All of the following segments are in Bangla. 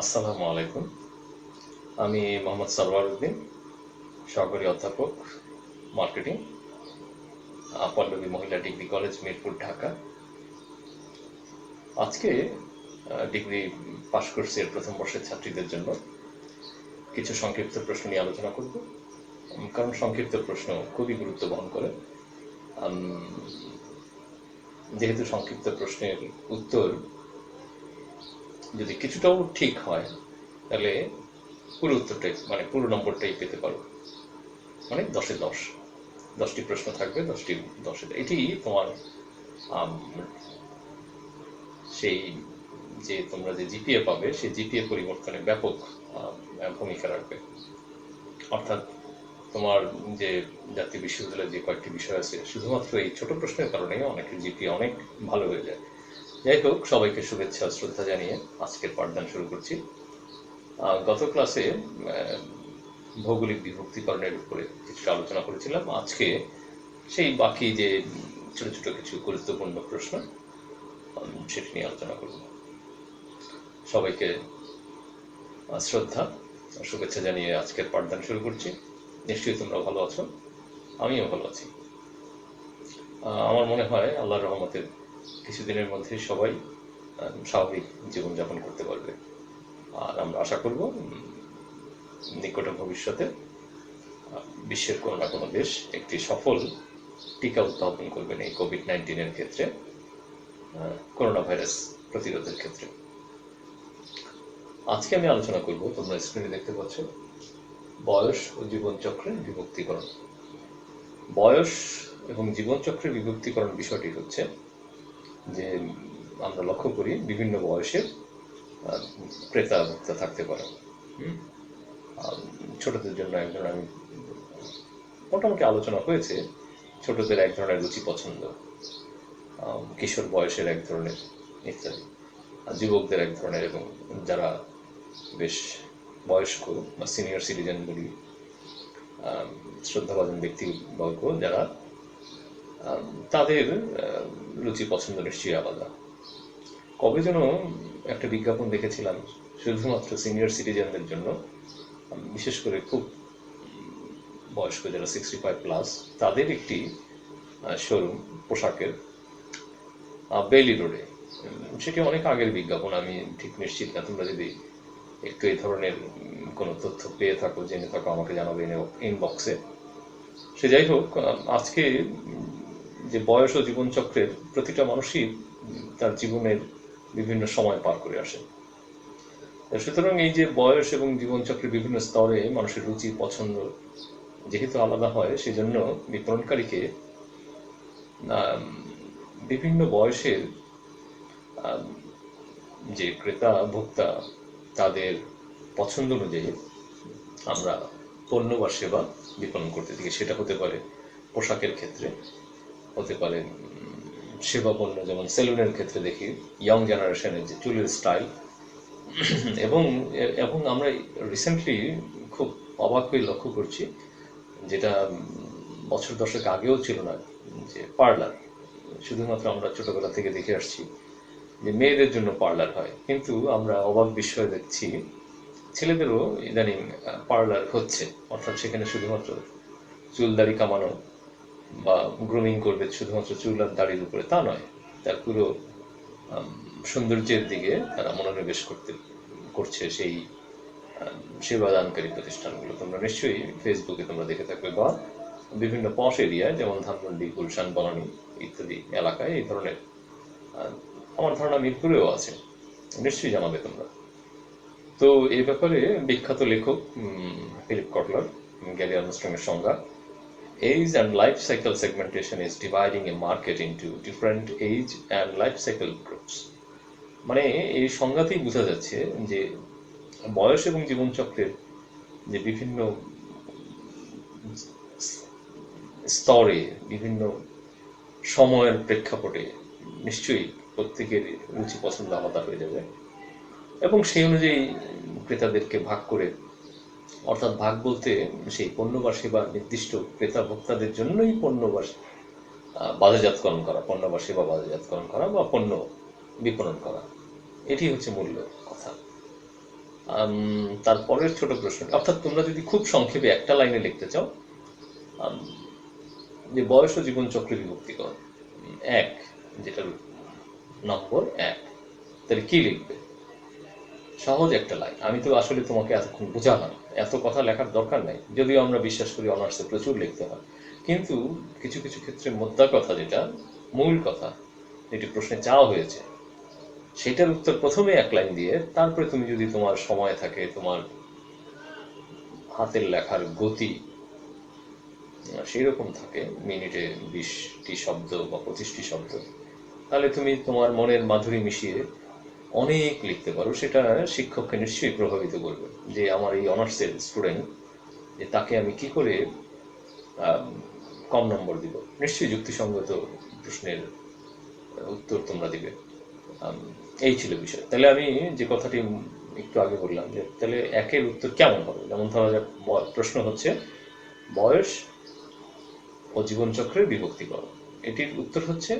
আসসালামু আলাইকুম। আমি মোহাম্মদ সারওয়ার উদ্দিন, সহকারী অধ্যাপক, মার্কেটিং, পল্লবী মহিলা ডিগ্রি কলেজ, মিরপুর, ঢাকা। আজকে ডিগ্রি পাশ কোর্সের প্রথম বর্ষের ছাত্রীদের জন্য কিছু সংক্ষিপ্ত প্রশ্ন নিয়ে আলোচনা করব, কারণ সংক্ষিপ্ত প্রশ্ন খুবই গুরুত্ব বহন করে। যেহেতু সংক্ষিপ্ত প্রশ্নের উত্তর যদি কিছুটাও ঠিক হয়, তাহলে পুরো উত্তরটাই পুরো নম্বরটাই পেতে পারো, মানে 10-এ 10। 10টি প্রশ্ন থাকবে, 10টি 10-এ। এটি তোমার সেই যে তোমরা যে জিপিএ পাবে, সেই জিপিএ পরিবর্তনে ব্যাপক ভূমিকা রাখবে। অর্থাৎ তোমার যে জাতীয় বিশ্ববিদ্যালয়ের যে কয়েকটি বিষয় আছে, শুধুমাত্র এই ছোট প্রশ্নের কারণেই অনেকের জিপিএ অনেক ভালো হয়ে যায়। যাই হোক, সবাইকে শুভেচ্ছা শ্রদ্ধা জানিয়ে আজকের পাঠদান শুরু করছি। গত ক্লাসে ভৌগোলিক বিভক্তিকরণের উপরে কিছুটা আলোচনা করেছিলাম। আজকে সেই বাকি যে ছোট ছোট কিছু গুরুত্বপূর্ণ প্রশ্ন, সেটি নিয়ে আলোচনা করব। সবাইকে শ্রদ্ধা শুভেচ্ছা জানিয়ে আজকের পাঠদান শুরু করছি। নিশ্চয়ই তোমরা ভালো আছো, আমিও ভালো আছি। আমার মনে হয় আল্লাহর রহমতে কিছুদিনের মধ্যে সবাই স্বাভাবিক জীবনযাপন করতে পারবে। আর আমরা আশা করব নিকট ভবিষ্যতে বিশ্বের কোনো না কোনো দেশ একটি সফল টিকা উদ্ভাবন করবেন এই কোভিড-19 ক্ষেত্রে, করোনা ভাইরাস প্রতিরোধের ক্ষেত্রে। আজকে আমি আলোচনা করব, তোমরা স্ক্রিনে দেখতে পাচ্ছ, বয়স ও জীবনচক্রের বিভক্তিকরণ। বয়স এবং জীবনচক্রের বিভক্তিকরণ বিষয়টি হচ্ছে যে আমরা লক্ষ্য করি বিভিন্ন বয়সের ক্রেতা ভোক্তা থাকতে পারে। ছোটদের জন্য একজন, আমি মোটামুটি আলোচনা হয়েছে, ছোটদের এক ধরনের রুচি পছন্দ, কিশোর বয়সের এক ধরনের ইত্যাদি, যুবকদের এক ধরনের, এবং যারা বেশ বয়স্ক বা সিনিয়র সিটিজেন বলি, শ্রদ্ধাভাজন ব্যক্তিবর্গ যারা, তাদের রুচি পছন্দ নিশ্চয়ই আলাদা। কবে যেন একটা বিজ্ঞাপন দেখেছিলাম শুধুমাত্র সিনিয়র সিটিজেনদের জন্য, বিশেষ করে খুব বয়স্ক যারা 65+, তাদের একটি শোরুম পোশাকের, বেইলি রোডে। সেটি অনেক আগের বিজ্ঞাপন, আমি ঠিক নিশ্চিত না। তোমরা যদি একটু এই ধরনের কোনো তথ্য পেয়ে থাকো, জেনে থাকো, আমাকে জানাবে ইনবক্সে। সে যাই হোক, আজকে যে বয়স ও জীবনচক্রের, প্রতিটা মানুষই তার জীবনের বিভিন্ন সময় পার করে আসে। সুতরাং এই যে বয়স এবং জীবনচক্রের বিভিন্ন স্তরে মানুষের রুচি পছন্দ যেহেতু আলাদা হয়, সেজন্য বিপণনকারীকে বিভিন্ন বয়সের যে ক্রেতা ভোক্তা, তাদের পছন্দ অনুযায়ী আমরা পণ্য বা সেবা বিপণন করতে থাকি। সেটা হতে পারে পোশাকের ক্ষেত্রে, হতে পারে সেবা পণ্য, যেমন সেলুনের ক্ষেত্রে দেখি ইয়ং জেনারেশনের যে চুলের স্টাইল। এবং এবং আমরা রিসেন্টলি খুব অবাক হয়ে লক্ষ্য করছি, যেটা বছর দশেক আগেও ছিল না, যে পার্লার। শুধুমাত্র আমরা ছোটবেলা থেকে দেখে আসছি যে মেয়েদের জন্য পার্লার হয়, কিন্তু আমরা অবাক বিস্ময়ে দেখছি ছেলেদেরও ইদানিং পার্লার হচ্ছে। অর্থাৎ সেখানে শুধুমাত্র চুল দাড়ি কামানো বা গ্রুমিং করবে শুধুমাত্র চুল আর দাড়ির উপরে, তা নয়, তার পুরো সৌন্দর্যের দিকে তারা মনোনিবেশ করছে সেই সেবাদানকারী প্রতিষ্ঠানগুলো। তোমরা নিশ্চয়ই ফেসবুকে তোমরা দেখে থাকবে, বা বিভিন্ন পশ এরিয়ায়, যেমন ধানমন্ডি, গুলশান, বনানী ইত্যাদি এলাকায় এই ধরনের, আমার ধারণা মিরপুরেও আছে, নিশ্চয়ই জানাবে তোমরা। তো এই ব্যাপারে বিখ্যাত লেখক ফিলিপ কটলার, গ্যারি আর্মস্ট্রংয়ের সংজ্ঞা, age and life cycle segmentation is dividing a market into different age and life cycle groups. মানে এই সংজ্ঞাতেই বোঝা যাচ্ছে যে বয়স এবং জীবনচক্রের যে বিভিন্ন স্তরে, বিভিন্ন সময়ের প্রেক্ষাপটে নিশ্চয়ই প্রত্যেকের রুচি পছন্দ আলাদা হয়ে যাবে, এবং সেই অনুযায়ী ক্রেতাদেরকে ভাগ করে, অর্থাৎ ভাগ বলতে সেই পণ্য বা সেবা নির্দিষ্ট ক্রেতা ভোক্তাদের জন্যই পণ্য বা বাজারজাতকরণ করা, পণ্য বা সেবা বাজারজাতকরণ করা বা পণ্য বিপণন করা, এটি হচ্ছে মূল কথা। তারপরের ছোট প্রশ্ন, অর্থাৎ তোমরা যদি খুব সংক্ষেপে একটা লাইনে লিখতে চাও যে বয়স ও জীবনচক্রে বিভক্তিকরণ এক, যেটার নম্বর এক, তাহলে কি লিখবে? সহজ একটা লাইন। আমি তো আসলে তোমাকে এতক্ষণ বোঝালাম, এত কথা লেখার দরকার নাই, যদিও আমরা বিশ্বাস করি অনার্সে প্রচুর লিখতে হয়, কিন্তু কিছু কিছু ক্ষেত্রে মোদ্দা কথা, যেটা মূল কথা, যেটি প্রশ্নে চাওয়া হয়েছে, সেটার উত্তর প্রথমে এক লাইন দিয়ে, তারপরে তুমি যদি তোমার সময় থাকে, তোমার হাতের লেখার গতি সেই রকম থাকে, মিনিটে 20টি শব্দ বা 25টি শব্দ, তাহলে তুমি তোমার মনের মাধুরী মিশিয়ে অনেক লিখতে পারো। সেটা শিক্ষককে নিশ্চয়ই প্রভাবিত করবে, যে আমার এই অনার্সের স্টুডেন্ট, যে তাকে আমি কি করে কম নম্বর দিব। নিশ্চয়ই যুক্তিসঙ্গত প্রশ্নের উত্তর তোমরা দিবে। এই ছিল বিষয়। তাহলে আমি যে কথাটি একটু আগে বললাম, যে তাহলে একের উত্তর কেমন হবে, যেমন ধরা যাক প্রশ্ন হচ্ছে বয়স ও জীবনচক্রের বিভক্তিকরণ। এটির উত্তর হচ্ছে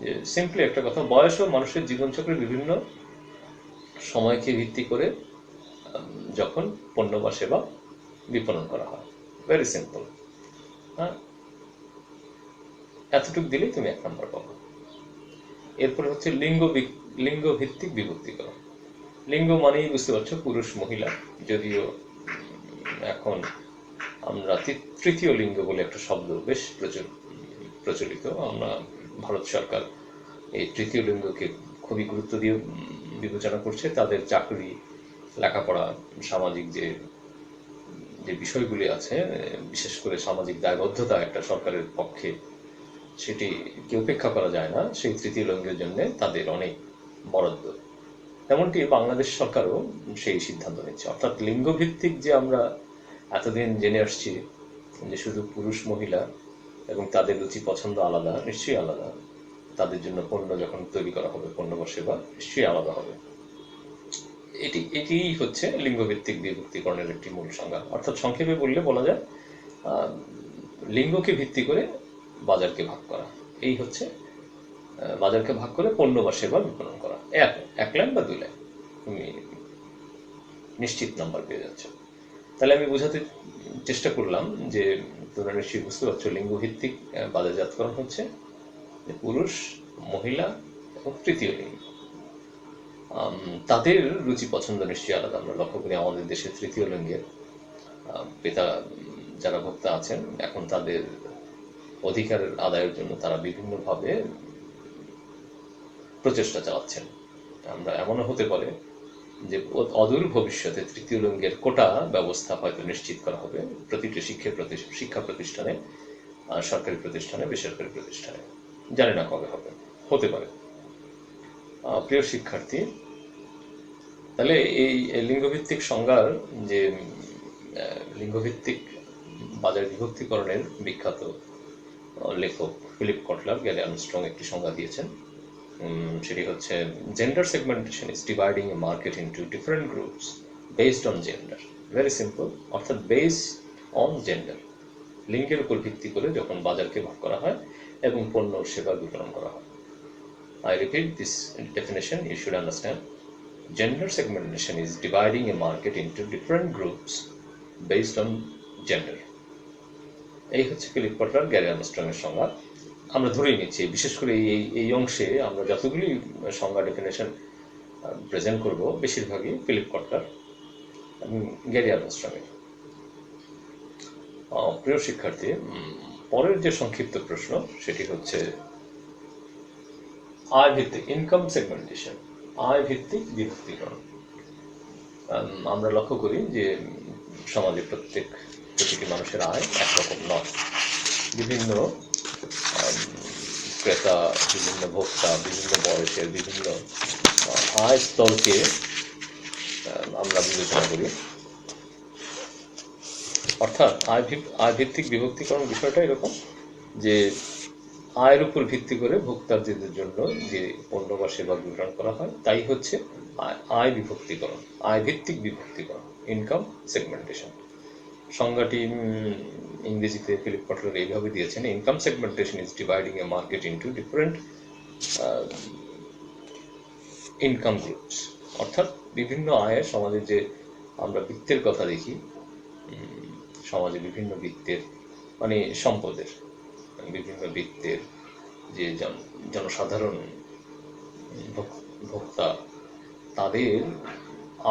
যে সিম্পলি একটা কথা, বয়স ও মানুষের জীবনচক্রের বিভিন্ন সময়কে ভিত্তি করে যখন পণ্য বা সেবা বিপণন করা হয়। Very simple. হ্যাঁ, এতটুকু দিলেই তুমি 1 নম্বর পাবো। এরপরে হচ্ছে লিঙ্গ ভিত্তিক বিভক্তিকরণ। লিঙ্গ মানেই বুঝতে পারছো পুরুষ মহিলা, যদিও এখন আমরা তৃতীয় লিঙ্গ বলে একটা শব্দ বেশ প্রচলিত। আমরা ভারত সরকার এই তৃতীয় লিঙ্গকে খুবই গুরুত্ব দিয়ে বিবেচনা করছে। তাদের চাকরি, লেখাপড়া, সামাজিক যে যে বিষয়গুলি আছে, বিশেষ করে সামাজিক দায়বদ্ধতা একটা সরকারের পক্ষে, সেটিকে উপেক্ষা করা যায় না। সেই তৃতীয় লিঙ্গের জন্য তাদের অনেক বরাদ্দ। তেমনটি বাংলাদেশ সরকারও সেই সিদ্ধান্ত নিচ্ছে। অর্থাৎ লিঙ্গভিত্তিক যে আমরা এতদিন জেনে আসছি যে শুধু পুরুষ মহিলা এবং তাদের রুচি পছন্দ আলাদা, নিশ্চয়ই আলাদা, তাদের জন্য পণ্য যখন তৈরি করা হবে, পণ্য বা সেবা নিশ্চয়ই আলাদা হবে। এটিই হচ্ছে লিঙ্গভিত্তিক বিভক্তিকরণের একটি মূল সংজ্ঞা। অর্থাৎ সংক্ষেপে বললে বলা যায় লিঙ্গকে ভিত্তি করে বাজারকে ভাগ করা। এই হচ্ছে বাজারকে ভাগ করে পণ্য বা সেবা বিপণন করা। এক লাইন বা 2 লাইন, তুমি নিশ্চিত নাম্বার পেয়ে যাচ্ছ। তাহলে আমি বোঝাতে চেষ্টা করলাম যে তোমরা নিশ্চয়ই বুঝতে পারছো, লিঙ্গভিত্তিক বাজারজাতকরণ হচ্ছে যে পুরুষ, মহিলা এবং তৃতীয় লিঙ্গ, তাদের রুচি পছন্দ নিশ্চয়ই আলাদা। আমরা লক্ষ্য করি আমাদের দেশে তৃতীয় লিঙ্গের পিতা যারা ভোক্তা আছেন, এখন তাদের অধিকার আদায়ের জন্য তারা বিভিন্নভাবে প্রচেষ্টা চালাচ্ছেন। আমরা এমনও হতে পারে যে অদূর ভবিষ্যতে তৃতীয় লিঙ্গের কোটা ব্যবস্থা হয়তো নিশ্চিত করা হবে প্রতিটি শিক্ষা প্রতিষ্ঠানে, সরকারি প্রতিষ্ঠানে, বেসরকারি প্রতিষ্ঠানে। জানি না কবে হবে, হতে পারে। প্রিয় শিক্ষার্থী, তাহলে এই লিঙ্গভিত্তিক সংজ্ঞার যে লিঙ্গভিত্তিক বাজার বিভক্তিকরণের বিখ্যাত লেখক ফিলিপ কটলার, গ্যারি আর্মস্ট্রং একটি সংজ্ঞা দিয়েছেন। সেটি হচ্ছে gender segmentation is dividing a market into different groups based on gender. Very simple. অর্থাৎ বেস অন জেন্ডার, লিঙ্গের উপর ভিত্তি করে যখন বাজারকে ভাগ করা হয় এবং পণ্য সেবা বিতরণ করা হয়। I repeat this definition, you should understand. Gender segmentation is dividing a market into different groups based on gender. এই হচ্ছে ফিলিপ কটলার, গ্যারি আর্মস্ট্রং এর সংজ্ঞা। আমরা ধরেই নিচ্ছি, বিশেষ করে এই অংশে আমরা যতগুলি সংজ্ঞা ডেফিনেশন প্রেজেন্ট করব, বেশিরভাগই ফিলিপ কটলার এবং গ্যারি আর্মস্ট্রং এর। প্রিয় শিক্ষার্থী, পরের যে সংক্ষিপ্ত প্রশ্ন সেটি হচ্ছে আয় ভিত্তিক ইনকাম সেগমেন্টেশন, আয় ভিত্তিক বিভক্তিকরণ। আমরা লক্ষ্য করি যে সমাজে প্রতিটি মানুষের আয় একরকম নয়। বিভিন্ন ক্রেতা, বিভিন্ন ভোক্তা, বিভিন্ন বয়সের, বিভিন্ন আয় স্তরকে আমরা বিবেচনা করি। অর্থাৎ আয় ভিত্তিক বিভক্তিকরণ বিষয়টা এরকম যে আয়ের উপর ভিত্তি করে ভোক্তাদের জন্য যে পণ্য বা সেবা বিতরণ করা হয়, তাই হচ্ছে আয় বিভক্তিকরণ, আয় ভিত্তিক বিভক্তিকরণ, ইনকাম সেগমেন্টেশন। সংজ্ঞাটি ইংরেজিতে ফিলিপ কটলার এইভাবে দিয়েছেন: income segmentation is dividing a market into different income groups. অর্থাৎ বিভিন্ন আয়ের সমাজে যে আমরা বৃত্তের কথা দেখি, সমাজে বিভিন্ন বৃত্তের মানে সম্পদের বিভিন্ন বৃত্তের যে জনসাধারণ ভোক্তা, তাদের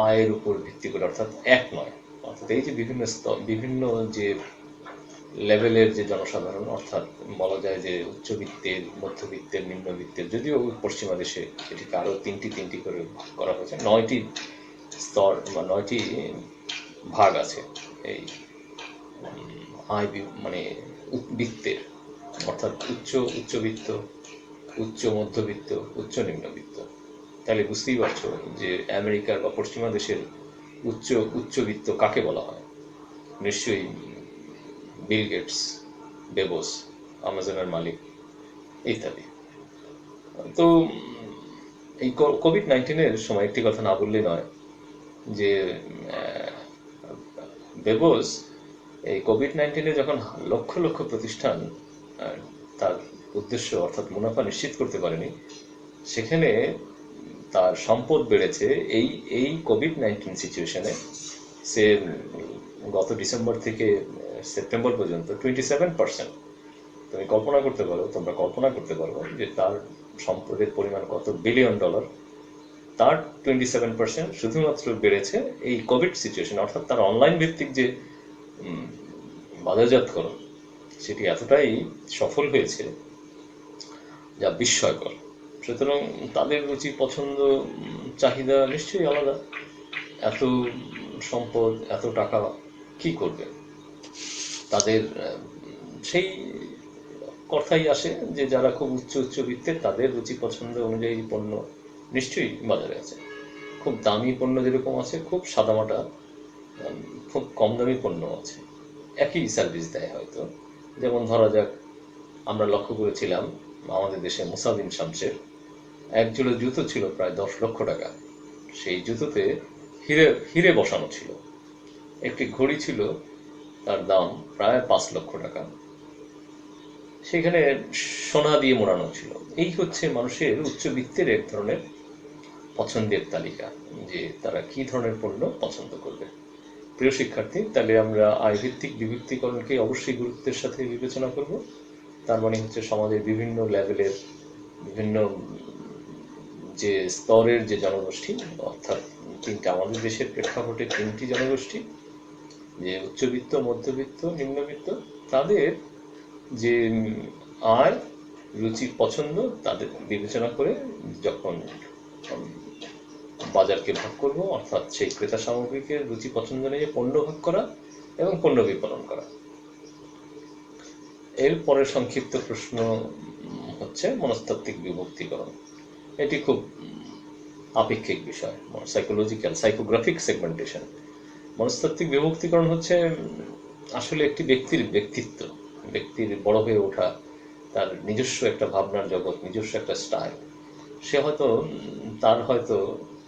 আয়ের উপর ভিত্তি করে, অর্থাৎ এক নয়, অর্থাৎ এই যে বিভিন্ন বিভিন্ন যে লেভেলের যে জনসাধারণ, অর্থাৎ বলা যায় যে উচ্চবিত্তের, মধ্যবিত্তের, নিম্নবিত্তের, যদিও পশ্চিমা দেশে এটিকে আরো তিনটি করে ভাগ করা হয়েছে, 9টি স্তর বা 9টি ভাগ আছে এই আয় মানে বৃত্তের, অর্থাৎ উচ্চবিত্ত, উচ্চ মধ্যবিত্ত, উচ্চ নিম্নবিত্ত। তাহলে বুঝতেই পারছো যে আমেরিকার বা পশ্চিমা দেশের উচ্চবিত্ত কাকে বলা হয়। নিশ্চয়ই বিল গেটস, বেবোস, আমাজনের মালিক ইত্যাদি। তো এই কোভিড-19 সময় একটি কথা না বললে নয় যে বেবোস এই কোভিড-19 যখন লক্ষ লক্ষ প্রতিষ্ঠান তার উদ্দেশ্য অর্থাৎ মুনাফা নিশ্চিত করতে পারেনি, সেখানে তার সম্পদ বেড়েছে এই কোভিড-19 সিচুয়েশনে। সে গত ডিসেম্বর থেকে সেপ্টেম্বর পর্যন্ত 27%, তোমরা কল্পনা করতে পারো যে তার সম্পদের পরিমাণ কত বিলিয়ন ডলার। তার 27% শুধুমাত্র বেড়েছে এই কোভিড সিচুয়েশন, অর্থাৎ তার অনলাইন ভিত্তিক যে বাজারজাতকরণ সেটি এতটাই সফল হয়েছে যা বিস্ময়কর। সুতরাং তাদের রুচি, পছন্দ, চাহিদা নিশ্চয়ই আলাদা। এত সম্পদ, এত টাকা কি করবে? তাদের সেই কথাই আসে যে যারা খুব উচ্চবিত্তের, তাদের রুচি পছন্দ অনুযায়ী পণ্য নিশ্চয়ই বাজারে আছে। খুব দামি পণ্য যেরকম আছে, খুব সাদামাটা খুব কম দামি পণ্য আছে, একই সার্ভিস দেয় হয়তো। যেমন ধরা যাক, আমরা লক্ষ্য করেছিলাম আমাদের দেশে মুসা বিন শামসের এক জোড়া জুতো ছিল প্রায় 10 লক্ষ টাকা। সেই জুতোতে হিরে বসানো ছিল। একটি ঘড়ি ছিল, তার দাম প্রায় 5 লক্ষ টাকা, সেখানে সোনা দিয়ে মোড়ানো ছিল। এই হচ্ছে মানুষের উচ্চবিত্তের এক ধরনের পছন্দের তালিকা, যে তারা কি ধরনের পণ্য পছন্দ করবে। প্রিয় শিক্ষার্থী, তাহলে আমরা আয়ভিত্তিক বিভক্তিকরণকে অবশ্যই গুরুত্বের সাথে বিবেচনা করব। তার মানে হচ্ছে সমাজের বিভিন্ন লেভেলের, বিভিন্ন যে স্তরের যে জনগোষ্ঠী, অর্থাৎ আমাদের দেশের প্রেক্ষাপটে 3টি জনগোষ্ঠী, যে উচ্চবিত্ত, মধ্যবিত্ত, নিম্নবিত্ত, তাদের যে আয়, রুচি, পছন্দ, তাদের বিবেচনা করে যখন বাজারকে ভাগ করব, অর্থাৎ সেই ক্রেতা সামগ্রীকে রুচি পছন্দ নিয়ে পণ্য ভাগ করা এবং পণ্য বিপণন করা। এর পরের সংক্ষিপ্ত প্রশ্ন হচ্ছে মনস্তাত্ত্বিক বিভক্তিকরণ। এটি খুব আপেক্ষিক বিষয়, সাইকোগ্রাফিক সেগমেন্টেশন। মনস্তাত্ত্বিক বিভক্তিকরণ হচ্ছে আসলে একটি ব্যক্তির বড় হয়ে ওঠা, তার নিজস্ব একটা ভাবনার জগৎ, নিজস্ব একটা স্টাইল। তার হয়তো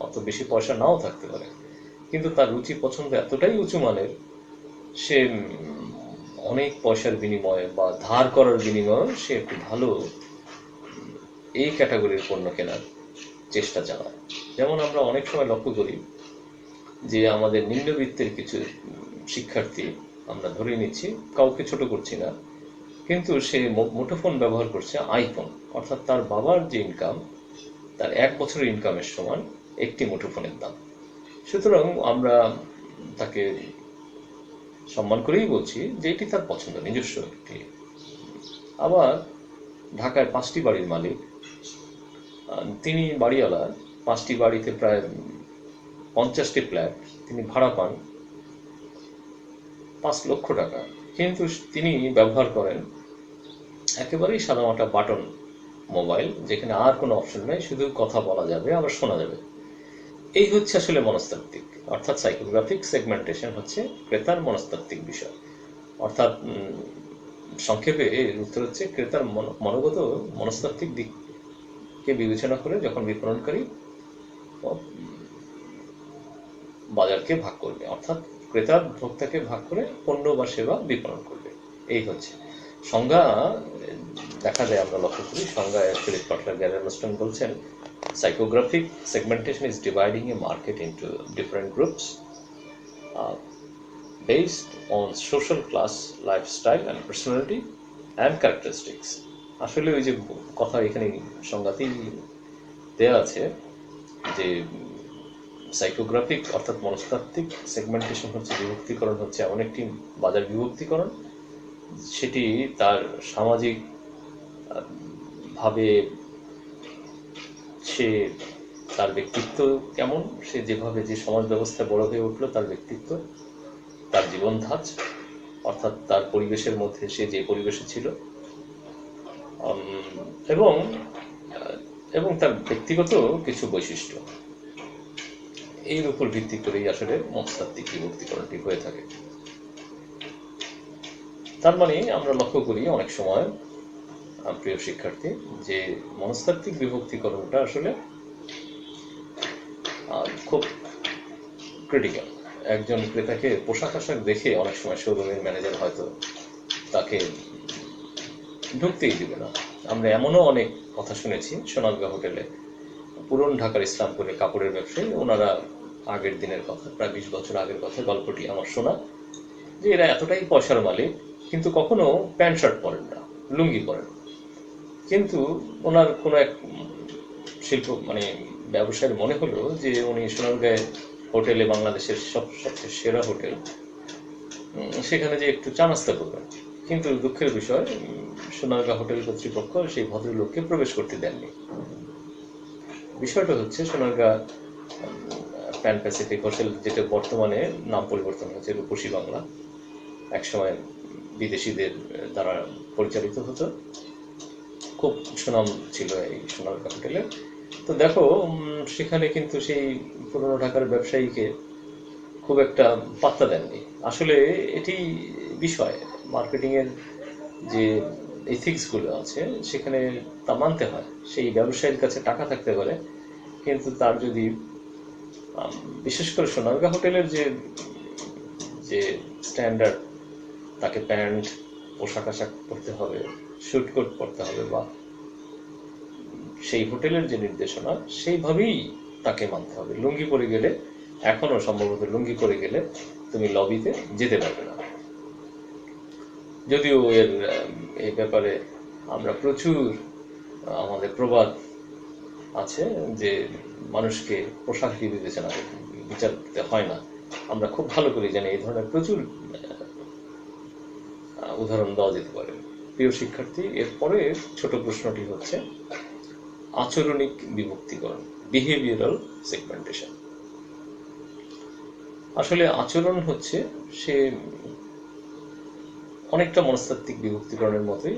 অত বেশি পয়সা নাও থাকতে পারে, কিন্তু তার রুচি পছন্দ এতটাই উঁচু মানের, সে অনেক পয়সার বিনিময়ে বা ধার করার বিনিময়ে সে একটু ভালো এই ক্যাটাগরির পণ্য কেনার চেষ্টা চালায়। যেমন আমরা অনেক সময় লক্ষ্য করি যে আমাদের নিম্নবিত্তের কিছু শিক্ষার্থী, আমরা ধরে নিচ্ছি, কাউকে ছোট করছি না, কিন্তু সে মুঠোফোন ব্যবহার করছে আইফোন, অর্থাৎ তার বাবার যে ইনকাম, তার 1 বছরের ইনকামের সমান একটি মুঠোফোনের দাম। সুতরাং আমরা তাকে সম্মান করেই বলছি যে এটি তার পছন্দ, নিজস্ব একটি। আবার ঢাকায় 5টি বাড়ির মালিক, তিনি বাড়িওয়ালা, 5টি বাড়িতে প্রায় 50টি ফ্ল্যাট তিনি ভাড়া পান 5 লক্ষ টাকা, কিন্তু তিনি ব্যবহার করেন একেবারেই সাদামাটা বাটন মোবাইল, যেখানে আর কোনো অপশন নেই, শুধু কথা বলা যাবে, আবার শোনা যাবে। এই হচ্ছে আসলে মনস্তাত্ত্বিক, অর্থাৎ সাইকোগ্রাফিক সেগমেন্টেশন হচ্ছে ক্রেতার মনস্তাত্ত্বিক বিষয়। অর্থাৎ সংক্ষেপে এর উত্তর হচ্ছে ক্রেতার মনোগত মনস্তাত্ত্বিক দিককে বিবেচনা করে যখন বিপণনকারী বাজারকে ভাগ করবে, অর্থাৎ ক্রেতা ভোক্তাকে ভাগ করে পণ্য বা সেবা বিপণন করবে। এই হচ্ছে সংজ্ঞা। দেখা যায়, আমরা লক্ষ্য করি সংজ্ঞায় ফিলিপ বাটলার গ্যারেলস্টন বলছেন Psychographic segmentation is dividing a market into different groups uh, based on social class, lifestyle, and personality and characteristics. আসলে ওই যে কথা এখানে সংজ্ঞাতেই দেয়া আছে যে সাইকোগ্রাফিক অর্থাৎ মনস্তাত্ত্বিক সেগমেন্টেশন হচ্ছে বিভক্তিকরণ, হচ্ছে এমন একটি বাজার বিভক্তিকরণ সেটি তার সামাজিক ভাবে সে তার ব্যক্তিত্ব কেমন, সে যেভাবে যে সমাজ ব্যবস্থায় বড় হয়ে উঠলো, তার ব্যক্তিত্ব, তার জীবন ধাঁচ, অর্থাৎ তার পরিবেশের মধ্যে সে যে পরিবেশে ছিল, এবং এবং তার ব্যক্তিগত কিছু বৈশিষ্ট্য, এর উপর ভিত্তি করেই আসলে মনস্তাত্ত্বিক বিভক্তিকরণটি হয়ে থাকে। তার মানে আমরা লক্ষ্য করি অনেক সময়, প্রিয় শিক্ষার্থী, যে মনস্তাত্ত্বিক বিভক্তিকরণটা আসলে খুব ক্রিটিক্যাল। একজন ক্রেতাকে পোশাক আশাক দেখে অনেক সময় শোরুমের ম্যানেজার হয়তো তাকে ঢুকতেই দিবে না। আমরা এমনও অনেক কথা শুনেছি সোনারগাঁ হোটেলে, পুরন ঢাকার ইসলামপুরে কাপড়ের ব্যবসায়ী, ওনারা আগের দিনের কথা, প্রায় 20 বছর আগের কথা, গল্পটি আমার শোনা, যে এরা এতটাই পয়সার মালিক কিন্তু কখনো প্যান্ট শার্ট পরেন না, লুঙ্গি পরেন। কিন্তু ওনার কোনো এক শিল্প ব্যবসায়ের মনে হলো যে উনি সোনারগাঁয়ে হোটেলে, বাংলাদেশের সবচেয়ে সেরা হোটেল, সেখানে যে একটু চা নাস্তা করবেন। কিন্তু দুঃখের বিষয়, সোনারগাঁ হোটেল কর্তৃপক্ষ সেই ভদ্রলোককে প্রবেশ করতে দেননি। বিষয়টা হচ্ছে সোনারগাঁ প্যান প্যাসিফিক হোটেল, যেটা বর্তমানে নাম পরিবর্তন হয়েছে রূপসী বাংলা, একসময় বিদেশিদের দ্বারা পরিচালিত হতো, খুব সুনাম ছিল এই সোনারগাঁ হোটেলে। তো দেখো, সেখানে কিন্তু সেই পুরনো ঢাকার ব্যবসায়ীকে খুব একটা পাত্তা দেননি। আসলে এটি বিষয়, মার্কেটিংয়ের যে এথিক্সগুলো আছে সেখানে তা মানতে হয়। সেই ব্যবসায়ীর কাছে টাকা থাকতে পারে, কিন্তু তার যদি বিশেষ করে সোনারগাঁ হোটেলের যে স্ট্যান্ডার্ড, তাকে প্যান্ট, পোশাক আশাক পরতে হবে, স্যুট কোট পরতে হবে, বা সেই হোটেলের যে নির্দেশনা সেইভাবেই তাকে মানতে হবে। লুঙ্গি পরে গেলে, এখনো সম্ভবত লুঙ্গি পরে গেলে তুমি লবিতে যেতে পারবে না। যদিও এই ব্যাপারে আমরা প্রচুর, আমাদের প্রবাদ আছে যে মানুষকে পোশাক দিয়ে বিবেচনা বিচার করতে হয় না। আমরা খুব ভালো করে জানি এই ধরনের প্রচুর উদাহরণ দেওয়া যেতে পারে। প্রিয় শিক্ষার্থী, এরপরে ছোট প্রশ্নটি হচ্ছে আচরণিক বিভক্তিকরণ, বিহেভিয়ারাল সেগমেন্টেশন। আসলে আচরণ হচ্ছে সে অনেকটা মনস্তাত্ত্বিক বিভক্তিকরণের মতোই।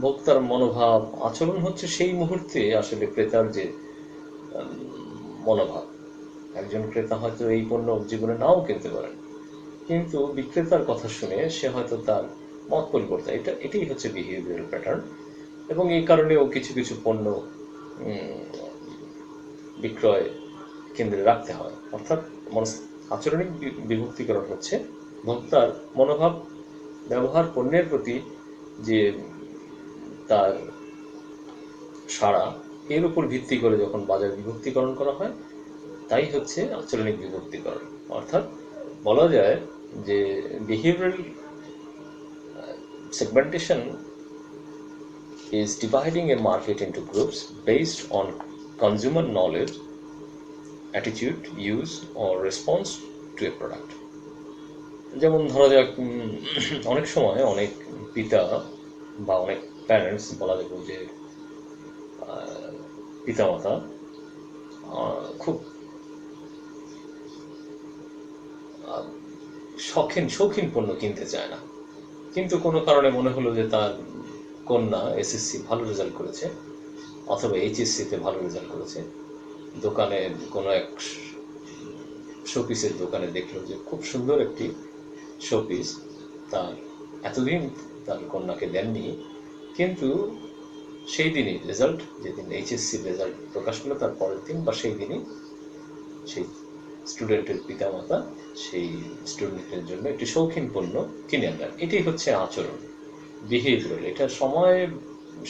ভোক্তার মনোভাব, আচরণ হচ্ছে সেই মুহূর্তে আসলে ক্রেতার যে মনোভাব। একজন ক্রেতা হয়তো এই পণ্য জীবনে নাও কিনতে পারেন, কিন্তু বিক্রেতার কথা শুনে সে হয়তো তার মত পরিবর্তন, এটাই হচ্ছে বিহেভিয়ারাল প্যাটার্ন। এবং এই কারণেও কিছু কিছু পণ্য বিক্রয় কেন্দ্রে রাখতে হয়। অর্থাৎ আচরণিক বিভক্তিকরণ হচ্ছে ভোক্তার মনোভাব, ব্যবহার, পণ্যের প্রতি যে তার সাড়া, এর উপর ভিত্তি করে যখন বাজার বিভক্তিকরণ করা হয়, তাই হচ্ছে আচরণিক বিভক্তিকরণ। অর্থাৎ বলা যায় যে behavioural segmentation is dividing a market into groups based on consumer knowledge, attitude, use or response to a product. যেমন ধরা যাক, অনেক সময় অনেক পিতা বা অনেক প্যারেন্টস, বলা যাবে যে পিতামাতা খুব শৌখিন পণ্য কিনতে চায় না, কিন্তু কোনো কারণে মনে হলো যে তার কন্যা এসএসসি ভালো রেজাল্ট করেছে অথবা এইচএসসিতে ভালো রেজাল্ট করেছে, দোকানে কোনো এক শোপিসের দোকানে দেখলো যে খুব সুন্দর একটি শোপিস, তার এতদিন তার কন্যাকে দেননি, কিন্তু সেই দিনই রেজাল্ট, যেদিন এইচএসসির রেজাল্ট প্রকাশ পেল তার পরের দিন বা সেই দিনই সেই স্টুডেন্টের পিতামাতা সেই স্টুডেন্টের জন্য একটি শৌখিন পণ্য কিনে আনলেন। এটাই হচ্ছে আচরণ, বিহেভিয়ারাল। এটা সময়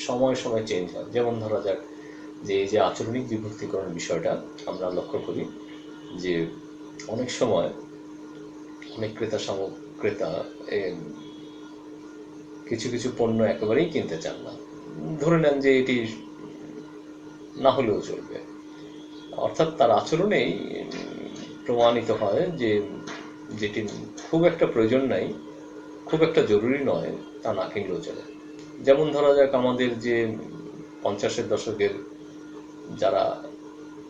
সময় চেঞ্জ হয়। যেমন ধরা যাক, যে এই যে আচরণিক বিভক্তিকরণ বিষয়টা আমরা লক্ষ্য করি যে অনেক সময় অনেক ক্রেতা কিছু কিছু পণ্য একেবারেই কিনতে চান না, ধরে নেন যে এটি না হলেও চলবে, অর্থাৎ তার আচরণেই প্রমাণিত হয় যে যেটি খুব একটা প্রয়োজন নাই, খুব একটা জরুরি নয়, তা না কিনলেও চলে। যেমন ধরা যাক আমাদের যে 50-এর দশকের যারা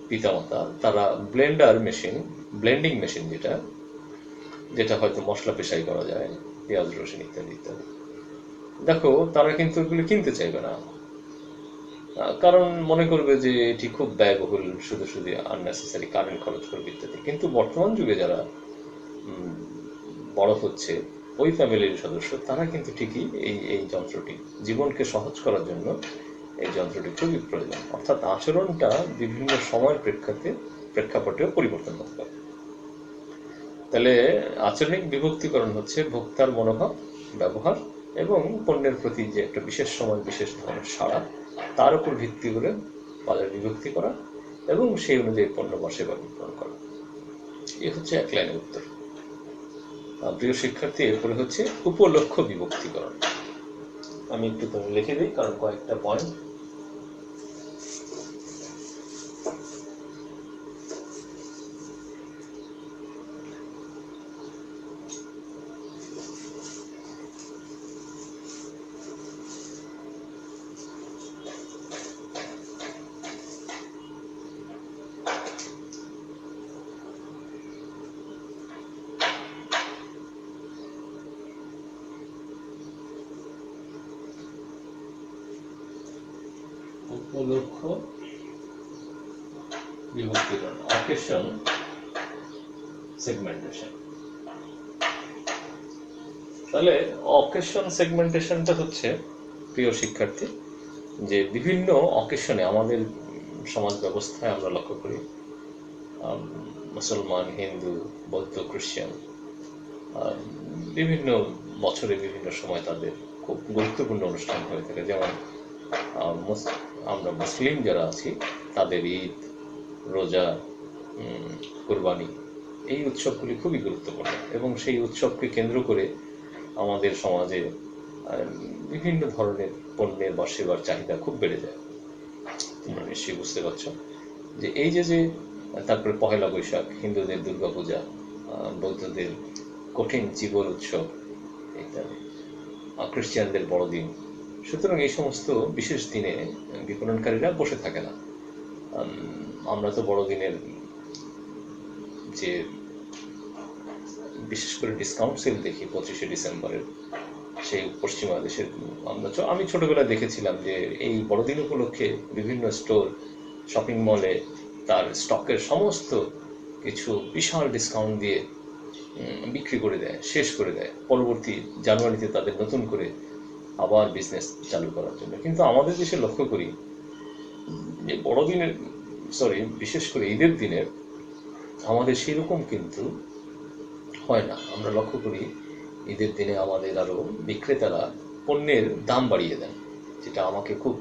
পিতামাতা, তারা ব্লেন্ডিং মেশিন যেটা হয়তো মশলা পেশাই করা যায়, পেঁয়াজ রসুন ইত্যাদি ইত্যাদি, দেখো তারা কিন্তু এগুলো কিনতে চাইবে না, কারণ মনে করবে যে এটি খুব ব্যয়বহুল, শুধু শুধু আননেসেসারি কারেন্ট খরচ করবে ইত্যাদি। কিন্তু বর্তমান যুগে যারা বড় হচ্ছে, ওই ফ্যামিলির সদস্য, তারা কিন্তু ঠিকই এই যন্ত্রটি জীবনকে সহজ করার জন্য এই যন্ত্রটি খুবই প্রয়োজন। অর্থাৎ আচরণটা বিভিন্ন সময়ের প্রেক্ষাপটেও পরিবর্তন হতে পারে। তাহলে আচরণিক বিভক্তিকরণ হচ্ছে ভোক্তার মনোভাব, ব্যবহার এবং পণ্যের প্রতি যে একটা বিশেষ সময় বিশেষ ধরনের সাড়া, তার উপর ভিত্তি করে বাজার বিভক্তি করা এবং সেই অনুযায়ী পণ্য বা সেবা বিপণন করা। এ হচ্ছে এক লাইনের উত্তর। প্রিয় শিক্ষার্থী, এরপরে হচ্ছে উপলক্ষ্য বিভক্তিকরণ। আমি একটু লিখে দিই, কারণ কয়েকটা পয়েন্ট। উপলক্ষ্য বিভক্তিকরণ, অকেশন সেগমেন্টেশন। তাহলে অকেশন সেগমেন্টেশনটা হচ্ছে, প্রিয় শিক্ষার্থী, যে বিভিন্ন অকেশনে আমাদের সমাজ ব্যবস্থায় আমরা লক্ষ্য করি মুসলমান, হিন্দু, বৌদ্ধ, খ্রিস্টান বিভিন্ন বছরে বিভিন্ন সময় তাদের খুব গুরুত্বপূর্ণ অনুষ্ঠান হয়ে থাকে। যেমন আমরা মুসলিম যারা আছি, তাদের ঈদ, রোজা, কুরবানি, এই উৎসবগুলি খুবই গুরুত্বপূর্ণ এবং সেই উৎসবকে কেন্দ্র করে আমাদের সমাজে বিভিন্ন ধরনের পণ্যের বা সেবার চাহিদা খুব বেড়ে যায়। তোমরা নিশ্চয়ই বুঝতে পারছ যে এই যে তারপরে পহেলা বৈশাখ, হিন্দুদের দুর্গাপূজা, বৌদ্ধদের কঠিন জীবন উৎসব ইত্যাদি, খ্রিস্টানদের বড়দিন। সুতরাং এই সমস্ত বিশেষ দিনে বিপণনকারীরা বসে থাকে না। আমরা তো বড়দিনের যে বিশেষ করে ডিসকাউন্ট সেল দেখি 25শে ডিসেম্বরের, সেই পশ্চিমা দেশের আমি ছোটবেলায় দেখেছিলাম যে এই বড়দিন উপলক্ষে বিভিন্ন স্টোর, শপিং মলে তার স্টকের সমস্ত কিছু বিশাল ডিসকাউন্ট দিয়ে বিক্রি করে দেয়, শেষ করে দেয়, পরবর্তী জানুয়ারিতে তাদের নতুন করে আবার বিজনেস চালু করার জন্য। কিন্তু আমাদের দেশে লক্ষ্য করি যে বিশেষ করে ঈদের দিনে আমাদের সেরকম কিন্তু হয় না। আমরা লক্ষ্য করি ঈদের দিনে আমাদের আরও বিক্রেতারা পণ্যের দাম বাড়িয়ে দেন, যেটা আমাকে খুব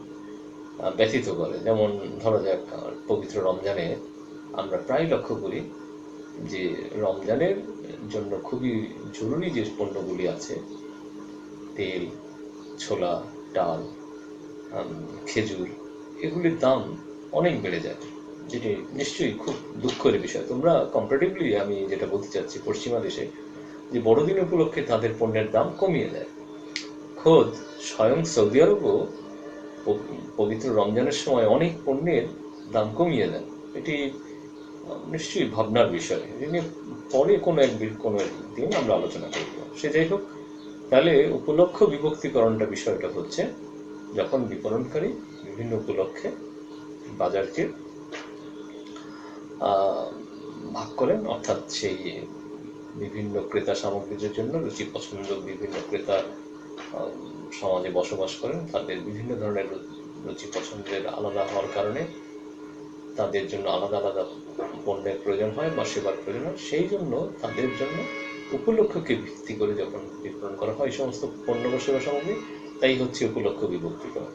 ব্যথিত করে। যেমন ধরা যাক পবিত্র রমজানে আমরা প্রায় লক্ষ্য করি যে রমজানের জন্য খুবই জরুরি যে পণ্যগুলি আছে, তেল, ছোলা, ডাল, খেজুর, এগুলির দাম অনেক বেড়ে যায়, যেটি নিশ্চয়ই খুব দুঃখের বিষয়। তোমরা কম্পারেটিভলি, আমি যেটা বলতে চাচ্ছি, পশ্চিমা দেশে যে বড়দিন উপলক্ষে তাদের পণ্যের দাম কমিয়ে দেয়। খোদ স্বয়ং সৌদি আরবও পবিত্র রমজানের সময় অনেক পণ্যের দাম কমিয়ে দেন। এটি নিশ্চয়ই ভাবনার বিষয়, এটি পরে কোনো একদিন আমরা আলোচনা করব। সে যাই হোক, তাহলে উপলক্ষ বিভক্তিকরণটা বিষয়টা হচ্ছে যখন বিপণনকারী বিভিন্ন উপলক্ষে বাজারকে ভাগ করেন, অর্থাৎ সেই বিভিন্ন ক্রেতা সামগ্রীদের জন্য রুচি পছন্দ বিভিন্ন ক্রেতা সমাজে বসবাস করেন, তাদের বিভিন্ন ধরনের রুচি পছন্দের আলাদা হওয়ার কারণে তাদের জন্য আলাদা আলাদা পণ্যের প্রয়োজন হয় বা সেবার প্রয়োজন হয়। সেই জন্য তাদের জন্য উপলক্ষকে ভিত্তি করে যখন বিতরণ করা হয় সমস্ত পণ্য বা সেবা সামগ্রী, তাই হচ্ছে উপলক্ষ বিভক্তিকরণ।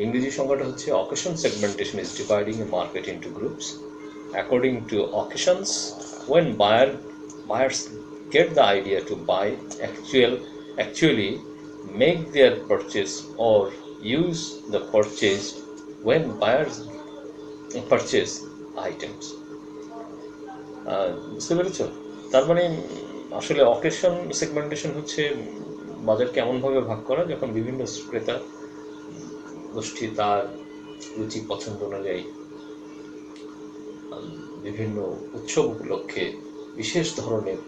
ইংরেজি সংজ্ঞাটা হচ্ছে occasion segmentation is dividing a market into groups according to occasions when buyers get the idea to buy actually make their purchase or use the purchase when buyers purchase items. বুঝতে পেরেছ? তার মানে আসলে অকেশন সেগমেন্টেশন হচ্ছে বাজারকে এমনভাবে ভাগ করা যখন বিভিন্ন ক্রেতা গোষ্ঠী তার রুচি পছন্দ অনুযায়ী বিভিন্ন উৎসব উপলক্ষে বিশেষ ধরনের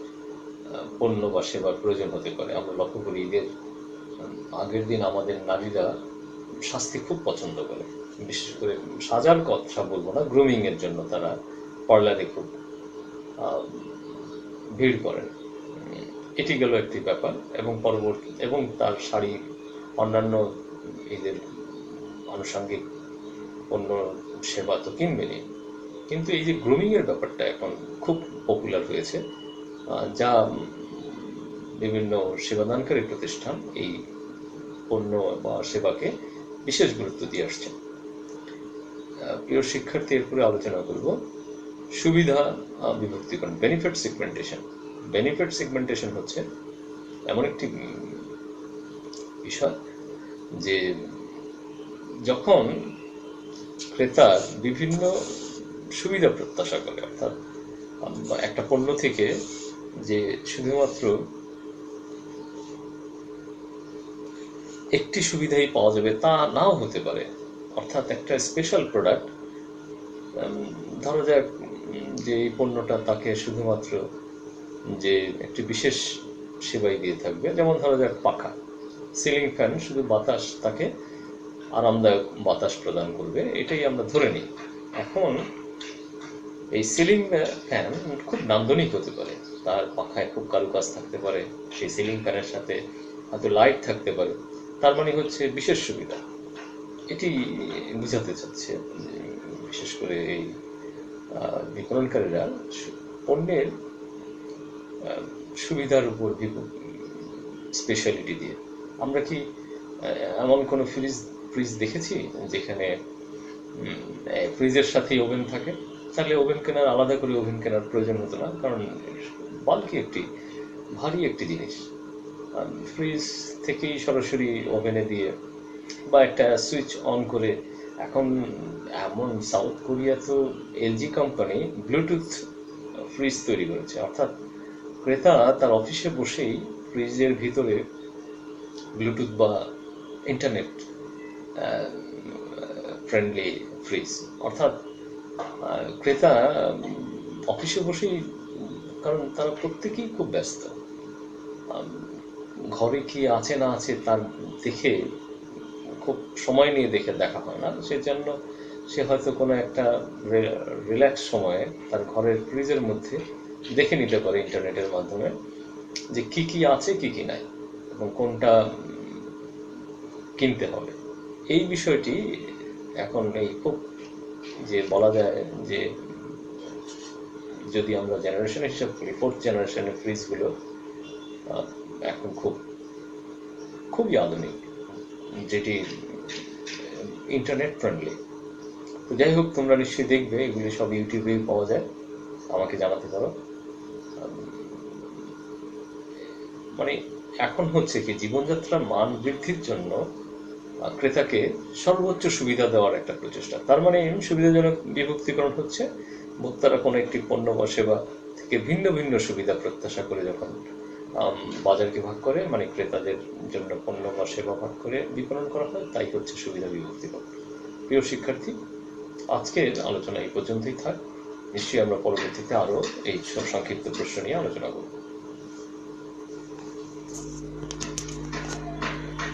পণ্য বা সেবার প্রয়োজন হতে পারে। আমরা লক্ষ্য করি ঈদের আগের দিন আমাদের নারীরা শাস্তি খুব পছন্দ করে, বিশেষ করে সাজার কথা বলবো না, গ্রুমিংয়ের জন্য তারা পার্লারে খুব ভিড় করেন। এটি গেল একটি ব্যাপার। এবং পরবর্তী এবং তার শাড়ি অন্যান্য ঈদের আনুষঙ্গিক পণ্য সেবা তো কিনবেনি, কিন্তু এই যে গ্রুমিংয়ের ব্যাপারটা এখন খুব পপুলার হয়েছে, যা বিভিন্ন সেবাদানকারী প্রতিষ্ঠান এই পণ্য বা সেবাকে বিশেষ গুরুত্ব দিয়ে আসছে। প্রিয় শিক্ষার্থী, এরপরে আলোচনা করব সুবিধা বিভক্তিকরণ, বেনিফিট সেগমেন্টেশন। বেনিফিট সেগমেন্টেশন হচ্ছে এমন একটি বিষয় যে যখন ক্রেতা বিভিন্ন সুবিধা প্রত্যাশা করে, অর্থাৎ একটা পণ্য থেকে যে শুধুমাত্র একটি সুবিধাই পাওয়া যাবে তা নাও হতে পারে। অর্থাৎ একটা স্পেশাল প্রোডাক্ট, ধরা যাক যে এই পণ্যটা তাকে শুধুমাত্র যে একটি বিশেষ সেবাই দিয়ে থাকবে, যেমন ধরা যাক পাখা, সিলিং ফ্যান, শুধু বাতাস তাকে আরামদায়ক বাতাস প্রদান করবে, এটাই আমরা ধরে নিই। এখন এই সিলিং ফ্যান খুব নান্দনিক হতে পারে, তার পাখায় খুব কারুকাজ থাকতে পারে, সেই সিলিং ফ্যানের সাথে হয়তো লাইট থাকতে পারে, তার মানে হচ্ছে বিশেষ সুবিধা। এটি বুঝাতে চাচ্ছে বিশেষ করে এই বিপণনকারীরা পণ্যের সুবিধার উপর স্পেশালিটি দিয়ে। আমরা কি এমন কোনো ফ্রিজ দেখেছি যেখানে ফ্রিজের সাথেই ওভেন থাকে? তাহলে ওভেন কেনার, আলাদা করে ওভেন কেনার প্রয়োজন হতো না, কারণ বাল্কি একটি ভারী একটি জিনিস ফ্রিজ থেকেই সরাসরি ওভেনে দিয়ে বা একটা সুইচ অন করে। এখন এমন সাউথ কোরিয়া তো এলজি কোম্পানি ব্লুটুথ ফ্রিজ তৈরি করেছে, অর্থাৎ ক্রেতা তার অফিসে বসেই ফ্রিজের ভিতরে ব্লুটুথ বা ইন্টারনেট ফ্রেন্ডলি ফ্রিজ, অর্থাৎ ক্রেতা অফিসে বসেই, কারণ তারা প্রত্যেকেই খুব ব্যস্ত, ঘরে কি আছে না আছে তার দেখে খুব সময় নিয়ে দেখা হয় না, সেজন্য সে হয়তো কোনো একটা রিল্যাক্স সময়ে তার ঘরের ফ্রিজের মধ্যে দেখে নিতে পারে ইন্টারনেটের মাধ্যমে যে কি কি আছে কি কি নাই এবং কোনটা কিনতে হবে। এই বিষয়টি এখন এই খুব যে বলা যায় যে যদি আমরা জেনারেশনের হিসাব করি, ফোর্থ জেনারেশনের ফ্রিজগুলো এখন খুবই আধুনিক, যেটি ইন্টারনেট ফ্রেন্ডলি। তো যাই হোক, তোমরা নিশ্চয়ই দেখবে, এগুলি সব ইউটিউবেই পাওয়া যায়, আমাকে জানাতে পারো। মানে এখন হচ্ছে কি, জীবনযাত্রার মান বৃদ্ধির জন্য ক্রেতাকে সর্বোচ্চ সুবিধা দেওয়ার একটা প্রচেষ্টা। তার মানে সুবিধাজনক বিভক্তিকরণ হচ্ছে ভোক্তারা কোনো একটি পণ্য বা সেবা থেকে ভিন্ন ভিন্ন সুবিধা প্রত্যাশা করে যখন বাজারকে ভাগ করে, মানে ক্রেতাদের জন্য পণ্য বা সেবা ভাগ করে বিপণন করা হয়, তাই হচ্ছে সুবিধা বিভক্তিকরণ। প্রিয় শিক্ষার্থী, আজকের আলোচনা এই পর্যন্তই থাক। নিশ্চয়ই আমরা পরবর্তীতে আরও এই সংক্ষিপ্ত প্রশ্ন নিয়ে আলোচনা করব।